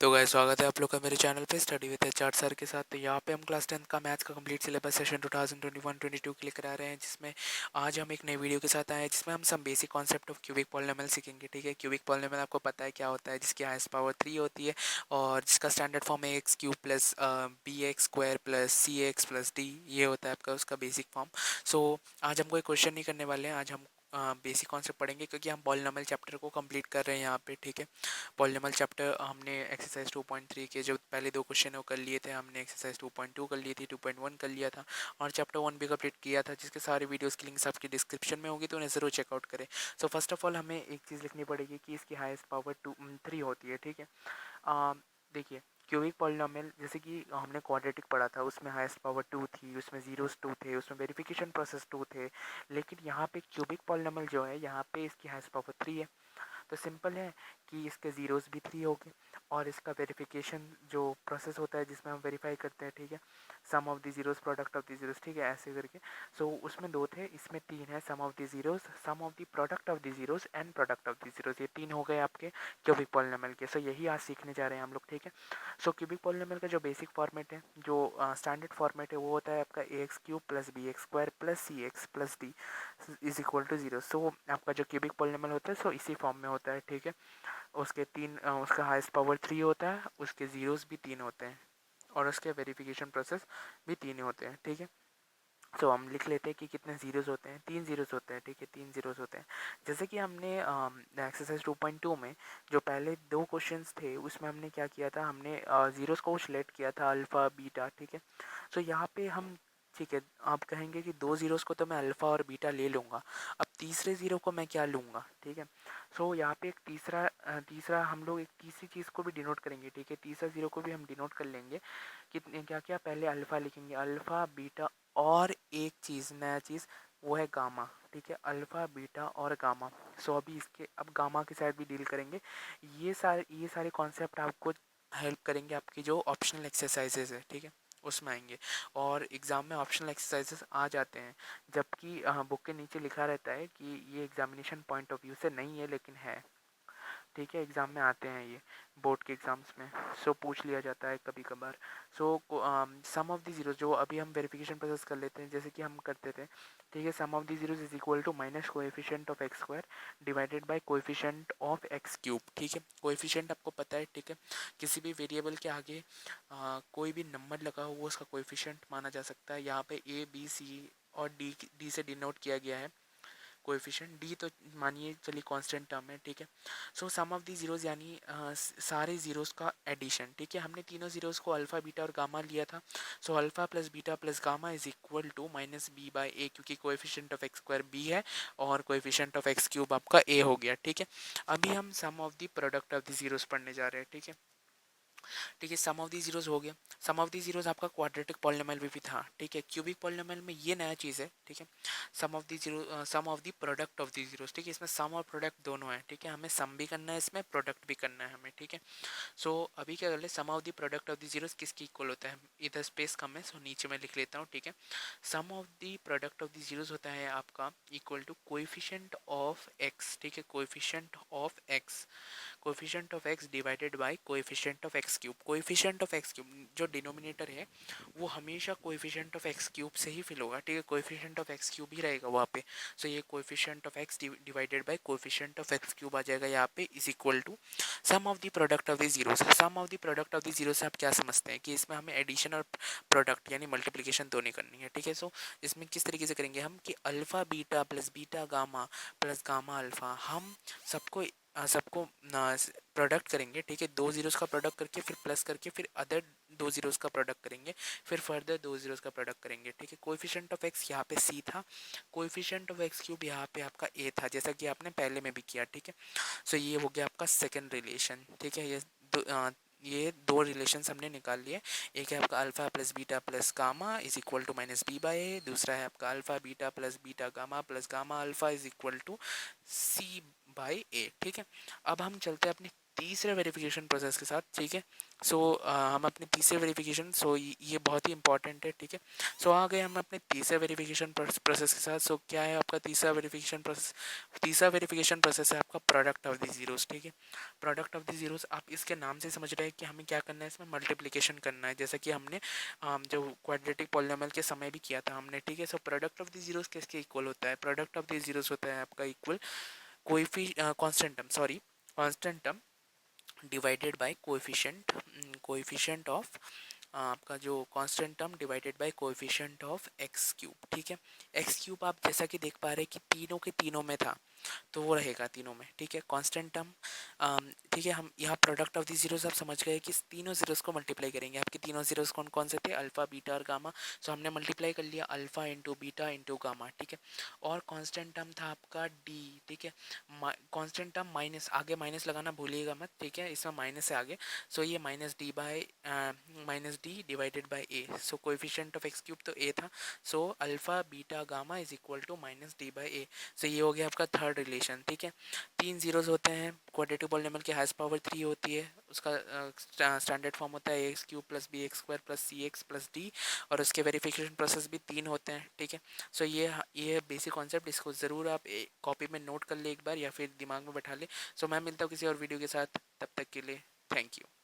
तो गाइस स्वागत है आप लोग का मेरे चैनल पे स्टडी विद एचआर सर के साथ। तो यहाँ पे हम क्लास 10 का मैथ्स का कंप्लीट सिलेबस सेशन 2021-22 के लिए करा रहे हैं, जिसमें आज हम एक नई वीडियो के साथ आए हैं जिसमें हम सब basic concept of cubic polynomial सीखेंगे। ठीक है, क्यूबिक पॉलिनोमियल आपको पता है क्या होता है, जिसकी हाईएस्ट पावर 3 होती है और जिसका स्टैंडर्ड फॉर्म है x cube plus b x square plus c x plus d. ये होता है आपका उसका बेसिक फॉर्म। सो आज हम कोई क्वेश्चन नहीं करने वाले हैं, आज हम बेसिक कॉन्सेप्ट पढ़ेंगे क्योंकि हम पॉलिनोमियल चैप्टर को कंप्लीट कर रहे हैं यहाँ पे। ठीक है, पॉलिनोमियल चैप्टर हमने एक्सरसाइज 2.3 के जो पहले दो क्वेश्चन है वो कर लिए थे, हमने एक्सरसाइज 2.2 कर ली थी, 2.1 कर लिया था और चैप्टर 1 भी कंप्लीट किया था, जिसके सारे वीडियोस की लिंक्स आपकी डिस्क्रिप्शन में होगी, तो उन्हें ज़रूर चेकआउट करें। सो फर्स्ट ऑफ ऑल हमें एक चीज़ लिखनी पड़ेगी कि इसकी हाईएस्ट पावर 3 होती है। ठीक है, देखिए क्यूबिक पॉलिनोमियल जैसे कि हमने क्वाड्रेटिक पढ़ा था, उसमें हाईएस्ट पावर 2 थी, उसमें जीरोस 2 थे, उसमें वेरिफिकेशन प्रोसेस 2 थे। लेकिन यहाँ पे क्यूबिक पॉलिनोमियल जो है यहाँ पे इसकी हाईएस्ट पावर 3 है। तो सिंपल है कि इसके ज़ीरोज़ भी 3 हो गए और इसका वेरिफिकेशन जो प्रोसेस होता है जिसमें हम वेरीफाई करते हैं, ठीक है, sum of the zeros product of the zeros, ठीक है, ऐसे करके। सो उसमें 2 थे, इसमें 3 है, sum of the zeros, sum of the product of the zeros and product of the zeros. ये 3 हो गए आपके क्यूबिक पॉलिनोमियल के। सो यही आज सीखने जा रहे हैं हम लोग। ठीक है, सो क्यूबिक पॉलिनोमियल का जो बेसिक फॉर्मेट है, जो स्टैंडर्ड फॉर्मेट है, वो होता है आपका a x cube plus b x square plus c x plus d is equal to 0। So आपका जो क्यूबिक पॉलिनोमियल होता है सो इसी फॉर्म में होता है। ठीक है, उसके उसका हाईएस्ट पावर 3 होता है, उसके ज़ीरोज़ भी 3 होते हैं और उसके वेरिफिकेशन प्रोसेस भी 3 होते हैं। ठीक है, सो हम लिख लेते हैं कि कितने ज़ीरोज़ होते हैं, 3 ज़ीरोज़ होते हैं। ठीक है, 3 ज़ीरोज़ होते हैं। जैसे कि हमने एक्सरसाइज 2.2 में जो पहले दो क्वेश्चंस थे उसमें हमने क्या किया था, हमने ज़ीरोज़ को सिलेक्ट किया था अल्फ़ा बीटा। ठीक है, सो यहाँ पे हम, ठीक है, आप कहेंगे कि दो ज़ीरोज़ को तो मैं अल्फ़ा और बीटा ले लूँगा, अब तीसरे ज़ीरो को मैं क्या लूँगा। ठीक है, सो यहाँ पे एक तीसरा हम लोग एक तीसरी चीज़ को भी डिनोट करेंगे। ठीक है, तीसरा ज़ीरो को भी हम डिनोट कर लेंगे। कितने क्या क्या, पहले अल्फ़ा लिखेंगे, अल्फ़ा बीटा और एक चीज़ नया चीज़, वो है गामा। ठीक है, अल्फ़ा बीटा और गामा। सो अभी इसके अब गामा की साइड भी डील करेंगे। ये सारे कॉन्सेप्ट आपको हेल्प करेंगे आपकी जो ऑप्शनल एक्सरसाइजेज है, ठीक है, उसमें आएंगे। और एग्ज़ाम में ऑप्शनल एक्सरसाइजेस आ जाते हैं, जबकि बुक के नीचे लिखा रहता है कि ये एग्जामिनेशन पॉइंट ऑफ व्यू से नहीं है, लेकिन है। ठीक है, एग्ज़ाम में आते हैं ये, बोर्ड के एग्ज़ाम्स में। सो पूछ लिया जाता है कभी कभार। सो सम ऑफ द ज़ीरोज़ जो अभी हम वेरिफिकेशन प्रोसेस कर लेते हैं, जैसे कि हम करते थे। ठीक है, sum of the zeros is equal to minus coefficient of x square divided by coefficient of x cube. ठीक है, कोएफिशिएंट आपको पता है। ठीक है, किसी भी वेरिएबल के आगे कोई भी नंबर लगा हो वो उसका कोएफिशिएंट माना जा सकता है। यहाँ पे ए बी सी और डी से डिनोट किया गया है कोएफिशिएंट। डी तो मानिए चलिए कांस्टेंट टर्म है। ठीक है, सो सम ऑफ दी जीरोज़ यानी सारे ज़ीरोज़ का एडिशन। ठीक है, हमने तीनों ज़ीरोज़ को अल्फ़ा बीटा और गामा लिया था। So alpha plus beta plus gamma is equal to minus b by a, क्योंकि coefficient of x square b है और कोएफिशिएंट ऑफ एक्स क्यूब आपका ए हो गया। ठीक है, अभी हम sum of the product of the zeros पढ़ने जा रहे हैं। ठीक है, ठीक है, सम ऑफ दी जीरोज़ हो गया। सम ऑफ दी जीरोज़ आपका क्वाड्रेटिक पॉलिनोमियल भी था। ठीक है, क्यूबिक पॉलिनोमियल में ये नया चीज़ है। ठीक है, sum of the zero, sum of the product of the zeros. ठीक है, इसमें सम और प्रोडक्ट दोनों है। ठीक है, हमें सम भी करना है, इसमें प्रोडक्ट भी करना है हमें। ठीक है, सो अभी क्या कर ले, sum of the product of the zeros किसकी इक्वल होता है, इधर स्पेस कम है सो नीचे मैं लिख लेता हूँ। ठीक है, sum of the product of the zeros होता है आपका equal to coefficient of x. ठीक है, coefficient of x, coefficient of x divided by coefficient of x cube. Coefficient of x cube जो डिनोमिनेटर है वो हमेशा कोएफिशिएंट ऑफ एक्स क्यूब से ही फिल होगा। ठीक है, कोएफिशिएंट ऑफ एक्स क्यूब ही रहेगा वहाँ पे। सो ये coefficient of x divided by coefficient of x cube आ जाएगा यहाँ पे, is equal to sum of the product of the zeros. Sum of the product of the zero से आप क्या समझते हैं कि इसमें हमें एडिशन और प्रोडक्ट यानी मल्टीप्लिकेशन दोनों करनी है। ठीक है, सो इसमें किस तरीके से करेंगे हम कि alpha beta plus beta gamma plus gamma alpha, हम सबको प्रोडक्ट करेंगे। ठीक है, दो जीरोस का प्रोडक्ट करके फिर प्लस करके फिर अदर दो जीरोस का प्रोडक्ट करेंगे, फिर फर्दर दो जीरोस का प्रोडक्ट करेंगे। ठीक है, कोएफिशिएंट ऑफ एक्स यहाँ पे सी था, कोएफिशिएंट ऑफ एक्स क्यूब यहाँ पे आपका ए था, जैसा कि आपने पहले में भी किया। ठीक है, सो ये हो गया आपका सेकंड रिलेशन। ठीक है, ये दो रिलेशंस हमने निकाल लिए। एक है आपका alpha plus beta plus gamma is equal to minus b by a, दूसरा है आपका alpha beta plus beta gamma plus gamma alpha is equal to c by a. ठीक है, अब हम चलते हैं अपनी तीसरे वेरिफिकेशन प्रोसेस के साथ, ठीक है। सो हम अपने तीसरे वेरिफिकेशन, ये बहुत ही इंपॉर्टेंट है, ठीक है। आ गए हम अपने तीसरे वेरिफिकेशन प्रोसेस के साथ। क्या है आपका तीसरा वेरिफिकेशन प्रोसेस? तीसरा वेरिफिकेशन प्रोसेस है आपका प्रोडक्ट ऑफ द जीरोस, ठीक है। प्रोडक्ट ऑफ द जीरोस, आप इसके नाम से समझ रहे हैं कि हमें क्या करना है, इसमें मल्टीप्लिकेशन करना है, जैसा कि हमने जो क्वाड्रेटिक पॉलिनोमियल के समय भी किया था हमने, ठीक है। प्रोडक्ट ऑफ द जीरोस किसके इक्वल होता है? प्रोडक्ट ऑफ द जीरोस होता है आपका equal constant term, sorry, constant term divided by coefficient of आपका जो constant term divided by coefficient of x cube, ठीक है। एक्स क्यूब आप जैसा कि देख पा रहे हैं कि तीनों के तीनों में था, तो वो रहेगा तीनों में, ठीक है। कांस्टेंट टर्म, ठीक है। हम यहाँ प्रोडक्ट ऑफ दी जीरोस आप समझ गए कि तीनों जीरोस को मल्टीप्लाई करेंगे। आपके तीनों जीरोस कौन कौन से थे? अल्फा, बीटा और गामा। हमने मल्टीप्लाई कर लिया alpha into beta into gamma, ठीक है। और कांस्टेंट टर्म था आपका डी, ठीक है। कांस्टेंट टर्म माइनस, आगे माइनस लगाना भूलिएगा मत, ठीक है, इसमें माइनस है आगे। ये minus d divided by a. Coefficient of x cube तो ए था। Alpha beta gamma is equal to minus d by a. ये हो गया आपका थर्ड रिलेशन, ठीक है। तीन जीरोस होते हैं, क्वाड्रेटिक पॉलिनोमियल की हाईएस्ट पावर 3 होती है, उसका स्टैंडर्ड फॉर्म होता है x cube plus b x square plus c x plus d, और उसके वेरिफिकेशन प्रोसेस भी 3 होते हैं, ठीक है। ये बेसिक कॉन्सेप्ट, इसको ज़रूर आप कॉपी में नोट कर ले एक बार, या फिर दिमाग में बैठा ले। मैं मिलता हूँ किसी और वीडियो के साथ, तब तक के लिए थैंक यू।